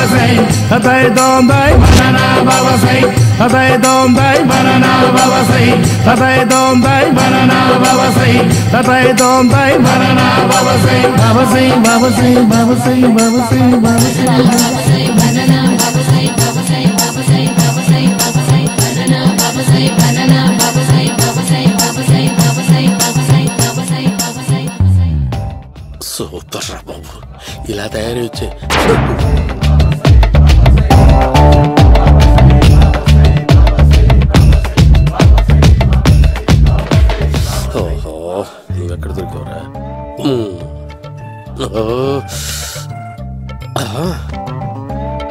babasai, tatai dondai banana babasai, tatai dondai banana babasai, tatai dondai banana babasai, tatai dondai banana babasai, babasai babasai babasai babasai babasai banana babasai babasai babasai babasai babasai banana babasai banana babasai babasai babasai babasai babasai babasai babasai. Super బాబు ఇలా తయారు వచ్చే ఓహో నువ్వెక్కడ దొరికావురా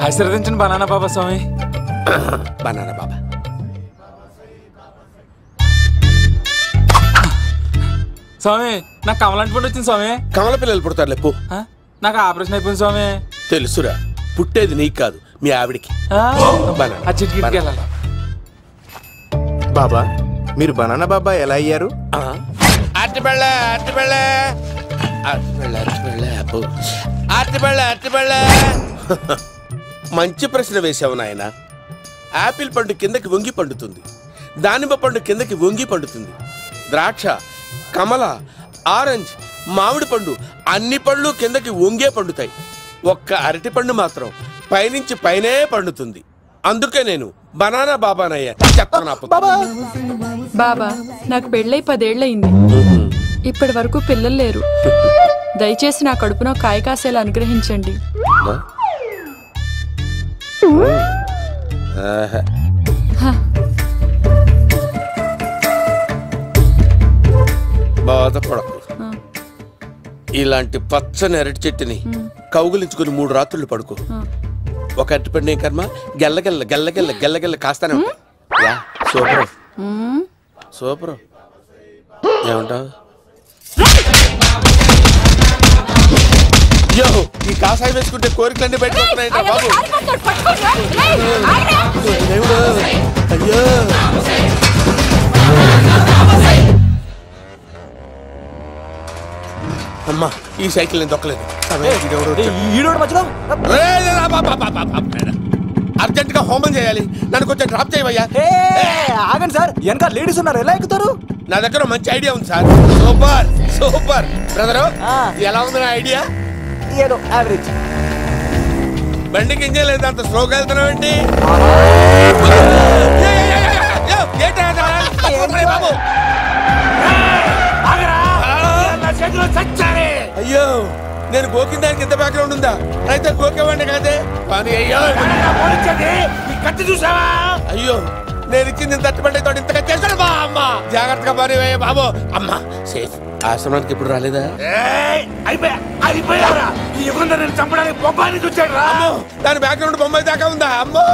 ఆశీర్వదించండి banana బాబా స్వామి. Banana బాబా స్వామి నాకు కమలాంటి పండు వచ్చింది స్వామి. కమల పిల్లలు పుడతారు లేపు. నాకు ఆపరేషన్ అయిపోయింది స్వామి. తెలుసురా, పుట్టేది నీకు కాదు మీ ఆవిడికి. బాబా మీరు బనానా బాబా ఎలా అయ్యారు? మంచి ప్రశ్న వేసావు నాయన. ఆపిల్ పండు కిందకి వంగి పండుతుంది, దానిమ్మ పండు కిందకి వంగి పండుతుంది, ద్రాక్ష, కమల, ఆరెంజ్, మామిడి పండు అన్ని పళ్ళు కిందకి వంగే పండుతాయి. ఒక్క అరటి పండు మాత్రం పైనుంచి పైనే పండుతుంది. అందుకే నేను బనానా బాబానయ్యా. బాబా నాకు పెళ్ళై 10 ఏళ్ళయింది. ఇప్పటి వరకు పిల్లలు లేరు. దయచేసి నా కడుపున కాయ కాసేలా అనుగ్రహించండి. బాధపడకు. ఇలాంటి పచ్చని అరటి చెట్టుని కౌగులించుకుని 3 రాత్రులు పడుకో. ఒక అరటి పండు కర్మ గెల్లగెల్ల గెల్లగెల్ల గెల్లగెల్ల కాస్తానే ఉంటాయి. Super super. ఏమంటావు? యో ఈ కాసాయి వేసుకుంటే కోరికలన్నీ బయటకు వస్తున్నాయంట బాబు. అయ్యో అమ్మా ఈ సైకిల్ నేను దొక్కలేదు. అర్జెంట్ గా హోమం చేయాలి, నన్ను కొంచెం డ్రాప్ చేయవయ్యా. ఆగండి సార్, వెనక లేడీస్ ఉన్నారు, ఎలా ఎక్కుతారు? నా దగ్గర మంచి ఐడియా ఉంది సార్. సూపర్ సూపర్ బ్రదరు, ఎలా ఉంది నా ఐడియా? ఏదో యావరేజ్. బండికి ఇంజన్ లేదు, అంత స్లోగా వెళ్తున్నావు ఏంటి? అయ్యో నేను గోకిన దానికి ఎంత బ్యాక్గ్రౌండ్ ఉందా? అయితే గోకేవాడిని కాదే. కత్తి చూసావా? అయ్యో నేను ఇచ్చింది తట్టుబడి తోటి ఇంతగా చేశాను బా. అమ్మ జాగ్రత్తగా పని బాబు. అమ్మ సేఫ్. ఆశ్రమానికి ఇప్పుడు రాలేదా? చంపడానికి బొమ్మాయి వచ్చాడు రా. దాని బ్యాక్గ్రౌండ్ బొమ్మాయి దాకా ఉందా? అమ్మో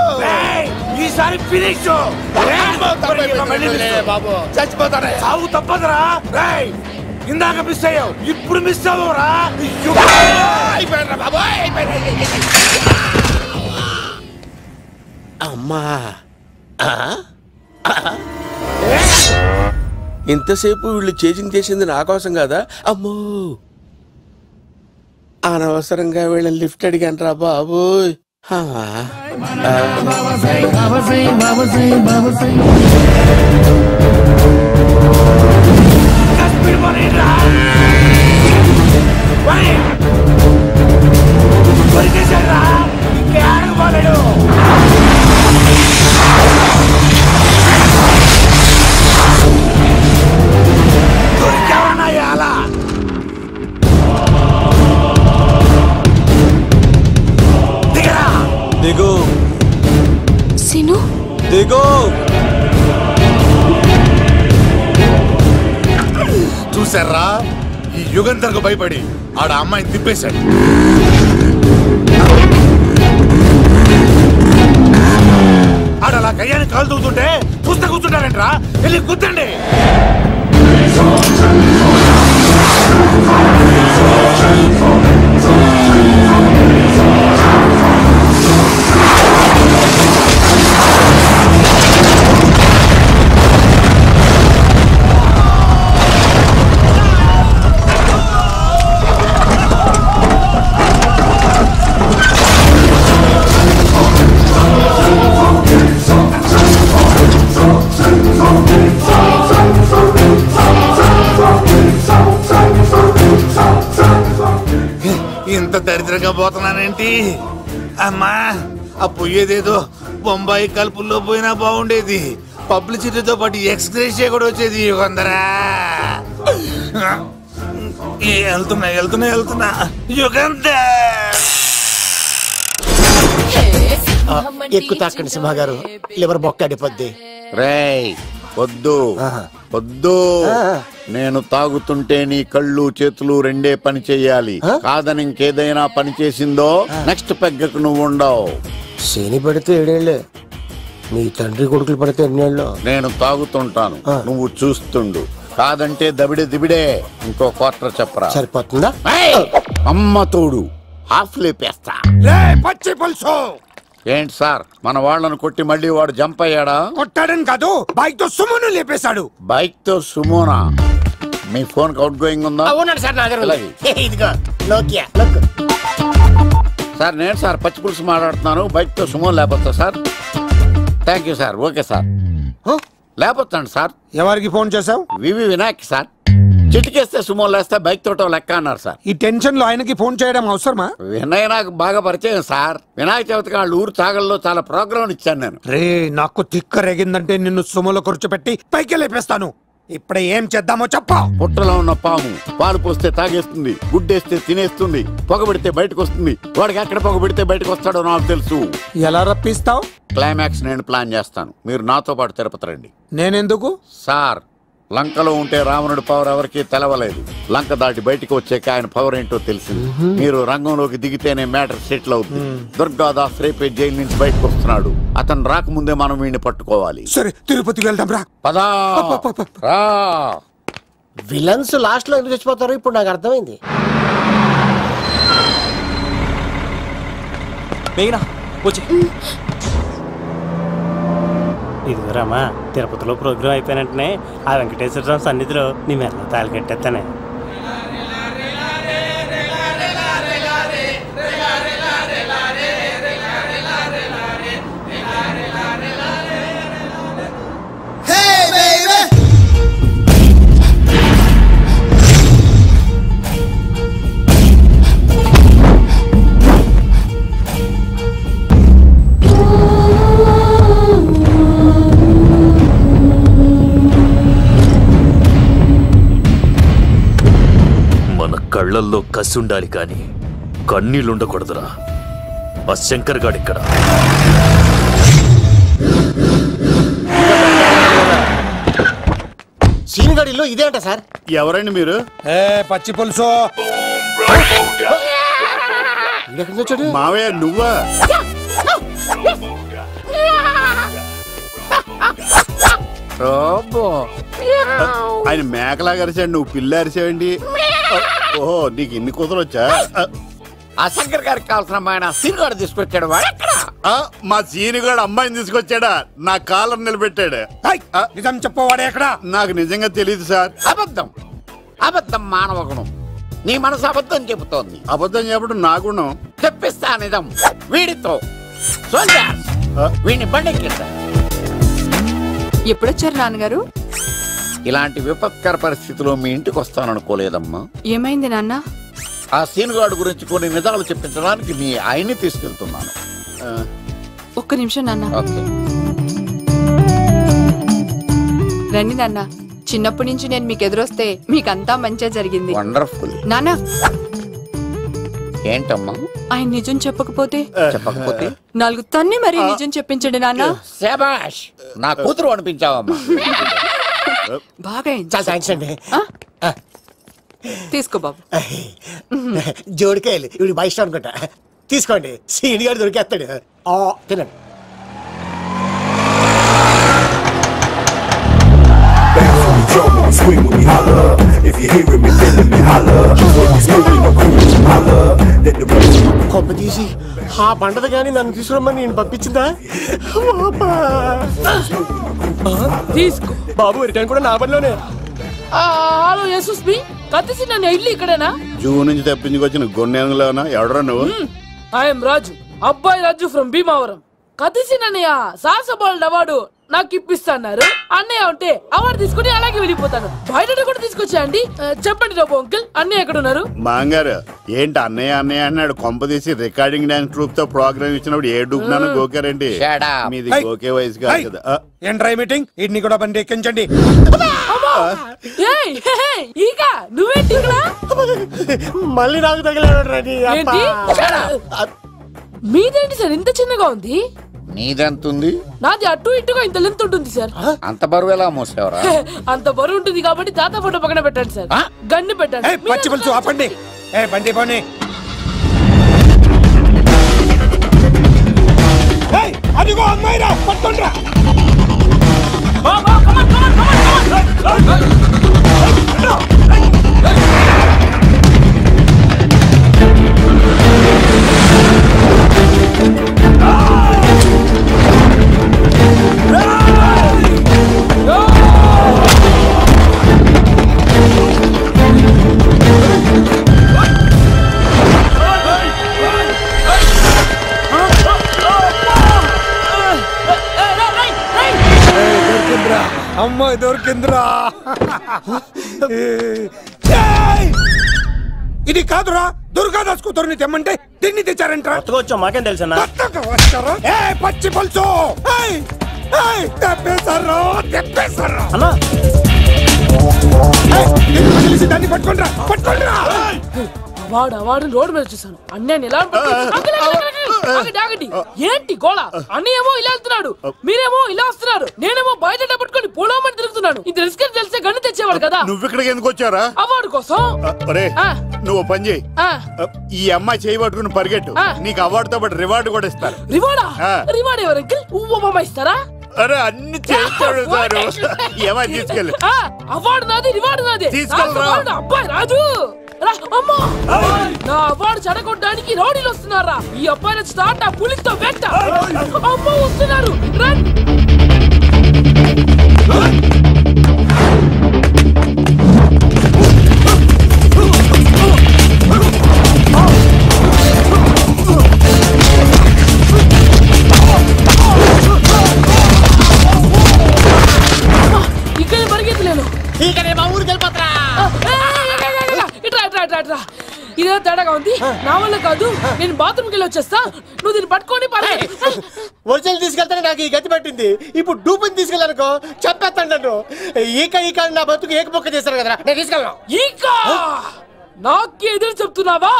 ఈసారి ఫినిష్ బాబు. చచ్చిపోతానే, సాగు తప్పదురా. ఇందాక మిస్ అయ్యావు, ఇప్పుడు మిస్ అవ్వరా. అమ్మా ఇంతసేపు వీళ్ళు చేజింగ్ చేసింది నా కోసం కదా. అమ్మో అనవసరంగా వీళ్ళని లిఫ్ట్ అడిగాను రా బాబు. దిగు సిను, దిగు. చూసారా, ఈ యుగంధర్కు భయపడి ఆడ అమ్మాయిని తిప్పేశాడు. ఆడలా కయ్యాన్ని కాలు తూగుతుంటే చూస్తే కూర్చుంటారంట్రా. వెళ్ళి కూర్చోండి. నిద్రపోతున్నానేంటి? అమ్మా, ఆ పోయేదేదో బొంబాయి కలుపుల్లో పోయినా బాగుండేది. పబ్లిసిటీతో పాటు ఎక్స్‌గ్రేషియా కూడా వచ్చేది. యుగంధరా వెళ్తున్నా యుగంధర్. ఎక్కువ తాకండి సింహ గారు, లివర్ బొక్క అడిపోద్ది. రేయ్ వద్దు వద్దు, నేను తాగుతుంటే నీ కళ్ళు చేతులు రెండే పని చెయ్యాలి. కాదని ఇంకేదైనా పని చేసిందో నెక్స్ట్ పెగ్గకు నువ్వు ఉండవు. శని పడితే 7 ఏళ్ళే, మీ తండ్రి కొడుకులు పడితే 8 ఏళ్ళు. నేను తాగుతుంటాను, నువ్వు చూస్తుండు. కాదంటే దబిడే దిబిడే. ఇంకో క్వార్టర్ చెప్పరా? సరిపోతుందా? అమ్మ తోడు హాఫ్ లేపేస్తా. పచ్చి పులుసు. ఏంటి సార్, మన వాళ్ళను కొట్టి మళ్ళీ వాడు జంప్ అయ్యాడా? కొట్టాడని కాదు, బైక్ తో సుమోను లేపేశాడు. బైక్ తో సుమోనా? మీ ఫోన్ అవుట్ గోయింగ్ ఉందా? అవునండి సార్, నా దగ్గర ఇలాగే. ఇదిగో నోకియా లుక్. సార్ నేను సార్ పచ్చి పులుసు మాట్లాడుతున్నాను. బైక్ తో సుమో లేపొచ్చా sir? Thank you sir. Okay sir, లేపొచ్చండి సార్. ఎవరికి ఫోన్ చేసావు? V V Vinayak sir. చిటికేస్తే సుమో లేస్తే బైక్ తోటో లెక్క అన్నారు సార్. ఈ టెన్షన్ లో ఆయనకి ఫోన్ చేయడం అవసరమా? వినయ్ నాకు బాగా పరిచయం సార్. వినాయక చవితికి వాళ్ళ ఊరు చాగల్లో చాలా ప్రోగ్రాం ఇచ్చాను నేను. రే, నాకు తిక్క రేగిందంటే నిన్ను సుమోలో కూర్చోబెట్టి పైకి లేపేస్తాను. ఇప్పుడే ఏం చేద్దామో చెప్పా. పుట్టలో ఉన్న పాము పాలు పోస్తే తాగేస్తుంది, గుడ్డేస్తే తినేస్తుంది, పొగబెడితే బయటకు వస్తుంది. వాడికి ఎక్కడ పొగబెడితే బయటకు వస్తాడో నాకు తెలుసు. ఎలా రప్పిస్తావు? క్లైమాక్స్ నేను ప్లాన్ చేస్తాను. మీరు నాతో పాటు తిరుపతి రండి. నేనెందుకు? సార్, లంకలో ఉంటే రావణుడి పవర్ ఎవరికి తెలవలేదు. లంక దాటి బయటకు వచ్చాక ఆయన పవర్ ఏంటో తెలిసింది. మీరు రంగంలోకి దిగితేనే మ్యాటర్ సెటిల్ అవుతుంది. దుర్గాదాస్ రేపే జైలు నుంచి బయటకు వస్తున్నాడు. అతను రాకముందే మనం వీడిని పట్టుకోవాలి. సరే, తిరుపతికి వెళ్దాం రా. పదా రా. విలన్స్ లాస్ట్ లో ఎందుకు చచ్చిపోతారు ఇప్పుడు నాకు అర్థమైంది. ఇదిగోరామా, తిరుపతిలో ప్రోగ్రాం అయిపోయినట్టునే ఆ వెంకటేశ్వర స్వామి సన్నిధిలో నీ మెల్ల తాళి కట్టేస్తానే. కళ్ళల్లో కసి ఉండాలి కానీ కన్నీళ్ళుండకూడదురా. ఆ శంకర్ గాడిక్కడ. సీనిగడిలో ఇదే అంట సార్. ఎవరండి మీరు? పచ్చి పులుసు. మావయ్య నువ్వా? ఆయన మేకలాగా అరిచాడు, నువ్వు పిల్ల అరిచావండి. ఓహో, నీకు ఇన్ని కూతురు వచ్చా? ఆ శంకర్ గారికి కావాల్సిన అమ్మాయి సీనుగాడు తీసుకొచ్చాడు. మా సీనుగాడు అమ్మాయిని తీసుకొచ్చాడా? నా కాలర్ నిలబెట్టాడు. నిజం చెప్పవాడే ఎక్కడ? నాకు నిజంగా తెలియదు సార్. అబద్ధం, అబద్ధం మానవ గుణం. నీ మనసు అబద్ధం చెబుతోంది. అబద్ధం చెప్పడం నా గుణం. తెప్పిస్తా నిజం వీడితో. వీడిని బండెక్కిస్తా. ఎప్పుడొచ్చారు నాన్నగారు? ఇలాంటి విపత్కర పరిస్థితిలో మీ ఇంటికి వస్తాననుకోలేదమ్మా. ఏమైంది నాన్న? ఆ సీనుగాడు గురించి కొన్ని నిజాలు చెప్పించడానికి మీ ఆయన్ని తీసుకెళ్తున్నాను. ఒక్క నిమిషం నాన్న. ఓకే. రండి నాన్న. చిన్నప్పటి నుంచి నేను మీకు ఎదురొస్తే మీకంతా మంచిగా జరిగింది. వండర్ఫుల్. నాన్న, ఏంటమ్మా? ఆయన నిజం చెప్పకపోతే? చెప్పకపోతే 4 తన్ని మరీ నిజం చెప్పించండి నాన్న. శభాష్, నా కూతురు అనిపించావమ్మా. బాగా చాలా థ్యాంక్స్ అండి. తీసుకో బాబు. జోడికాయలు ఇవి బయట అనుకుంటా. తీసుకోండి, సీని గారు దొరికేస్తాడు. తినండి. కొబ్బ తీసి ఆ పంటది కానీ నన్ను తీసుకురమ్మని నేను పంపించిందా? తీసుకో బాబు, రిటర్న్ కూడా నా పనిలోనే. హలో యేసుస్ బి, కత్తిసి నన్ను ఇల్లు ఇక్కడేనా? జూ నుంచి తప్పించుకొచ్చిన గొన్నెలోనా? ఎవడరా నువ్వు? ఐఎమ్ రాజు, అబ్బాయి రాజు ఫ్రమ్ భీమావరం. కత్తిసి నన్నయ్య సాసబాల్ అవార్డు నాకు ఇప్పిస్తాన్నారు. అన్నయ్య ఉంటే అవార్డు తీసుకుని అలాగే వెళ్ళిపోతాను. బయట కూడా తీసుకొచ్చా అండి. చెప్పండి రాబు అంకుల్, అన్నయ్య ఎక్కడ ఉన్నారు? మాంగారు ఏంటి అన్నయ్య అన్నయ్య అన్నాడు. కొంపదీసి రికార్డింగ్ డాన్స్ ట్రూప్ తో ప్రోగ్రామ్ ఇచ్చినప్పుడు ఏ డూబ్నాను గోకారండి. మీది గోకే వయసు కాదు కదా. ఏంట్రై మీటింగ్ ఇడ్ని కూడా బండి ఎక్కించండి. నువ్వేంటి మళ్ళీ నాకు తగిలాడు. మీదేంటి సార్ ఇంత చిన్నగా ఉంది? నీదెంత ఉంది? నాది అటు ఇటుగా ఇంత లెంత్ ఉంటుంది సార్. అంత బరువు ఎలా మోసేవరా? అంత బరువు ఉంటుంది కాబట్టి తాత ఫోటో పక్కన పెట్టండి సార్. గన్ను పెట్టండి. పచ్చి పులుసు ఆపండి. బండి పోనీ. అదిగో అమ్మాయిరా, పట్టుకోండిరా. అమ్మాయి దొరికిందిరా. ఇది కాదురా, దుర్గాదాస్ కూతురుని తెమ్మంటే దీన్ని తెచ్చారంట. వచ్చా మాకేం తెలుసా? పచ్చి పులుసు దాన్ని పట్టుకుంటారా పట్టుకుంటారా. వాడు రోడ్డు మీద చూసాను. అన్నయ్య ఎలా ఏంటి గోళ? అన్నయ్యేమో ఇలా వెళ్తున్నాడు, మీరేమో ఇలా వస్తున్నారు, నేనేమో బయట పట్టుకొని పోలోమని తిరుగుతున్నాను. ఇది రిస్క్ తెలిస్తే గన్ను తెచ్చేవాడు కదా. నువ్వు ఇక్కడికి ఎందుకు వచ్చారా? అవార్డు కోసం. నువ్వు పని చేయి, ఈ అమ్మాయి చేయి పట్టుకుని పరిగెట్టు. నీకు అవార్డుతో పాటు రివార్డు కూడా ఇస్తారు. రివార్డా? రివార్డ్ ఎవరు అంకిల్? ఉవ్వమ్మ ఇస్తారా? అరే అన్ని చేస్తాడు సారు. ఏమని తీసుకెళ్ళి అవార్డు నాది, రివార్డు నాది. తీసుకెళ్ళరా. అబ్బాయి రాజు నా అవార్డు చెడగొట్టడానికి రౌడీలు వస్తున్నారా? ఈ అబ్బాయి స్టార్ట్ ఆ పులితో వెంట అమ్మ వస్తున్నారు. ఇక్కడ పరిగెత్తలేను. ఊరికి వెళ్ళిపోతా. ఇదే తేడాగా ఉంది. నా వల్ల కాదు, నేను బాత్రూమ్కి వెళ్ళి వచ్చేస్తా. నువ్వు దీన్ని పట్టుకొని ఒరిజినల్ తీసుకెళ్తానే నాకు ఈ గతి పట్టింది. ఇప్పుడు డూపుని తీసుకెళ్ళానుకో చెప్పేస్తాను నన్ను. ఈక నా బతుకు ఏక పొక్క చేశారు కదా, నేను తీసుకెళ్ళను. ఈక నాకు ఎదురు చెప్తున్నావా?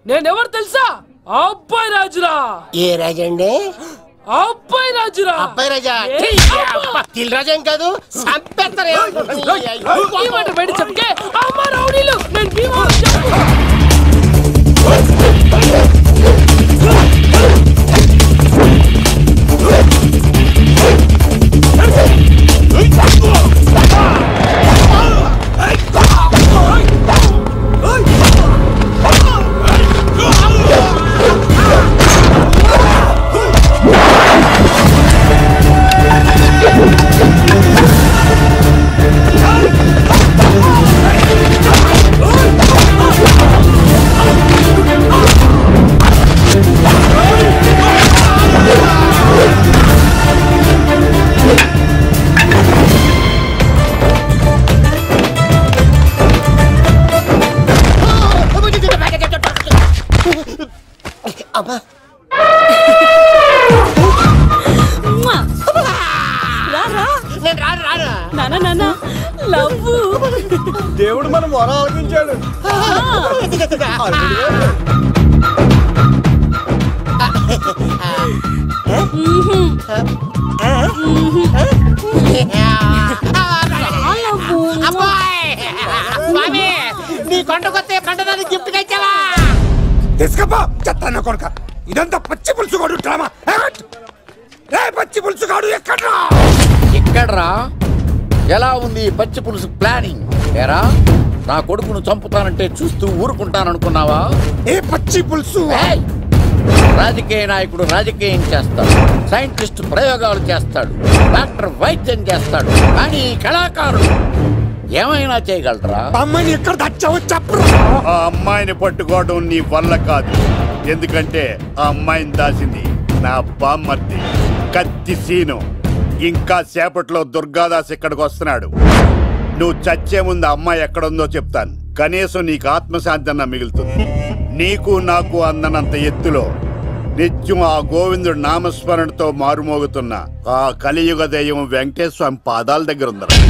నేనెవరు తెలుసా? అబ్బాయి రాజురా. ఏ రాజండి? అబ్బాయి రాజురా. అబ్బాయి రాజా తిల్ రాజా ఏం కాదు, చంపేస్తారు. ఈ మాట బయట చెప్తే అమ్మ రౌడీలు నేను భీమా చెప్పు. దేవుడు మనం వర ఆలకించాడు. నీ కొండకొస్తే పంటదాన్ని గిఫ్ట్ గా ఇచ్చావా? తీసుకపో చెత్తాన్న కొడుక. ఇదంతా పచ్చి పులుసు గాడు డ్రామా. పచ్చి పులుసు గాడు ఎక్కడ్రా? ఎక్కడ్రా? ఎలా ఉంది పచ్చి పులుసు ప్లానింగ్? ఏరా నా కొడుకును చంపుతానంటే చూస్తూ ఊరుకుంటాననుకున్నావా? ఏ పచ్చి పులుసు? రాజకీయ నాయకుడు రాజకీయం చేస్తాడు, సైంటిస్ట్ ప్రయోగాలు చేస్తాడు, డాక్టర్ వైద్యం చేస్తాడు, కానీ కళాకారుడు ఏమైనా చేయగలరా? అమ్మాయిని ఎక్కడ తెచ్చావో చెప్పు. ఆ అమ్మాయిని పట్టుకోవడం నీ వల్ల కాదు. ఎందుకంటే ఆ అమ్మాయిని దాసింది నా బామ్మర్ది కత్తి సీను. ఇంకా సేపట్లో దుర్గాదాస్ ఇక్కడికి వస్తున్నాడు. నువ్వు చచ్చే ముందు అమ్మాయి ఎక్కడుందో చెప్తాను. కనీసం నీకు ఆత్మశాంతి అన్న మిగులుతుంది. నీకు నాకు అందనంత ఎత్తులో నిత్యం ఆ గోవిందుడు నామస్మరణతో మారుమోగుతున్న ఆ కలియుగ దైవం వెంకటేశ్వర స్వామి పాదాల దగ్గర ఉందరా.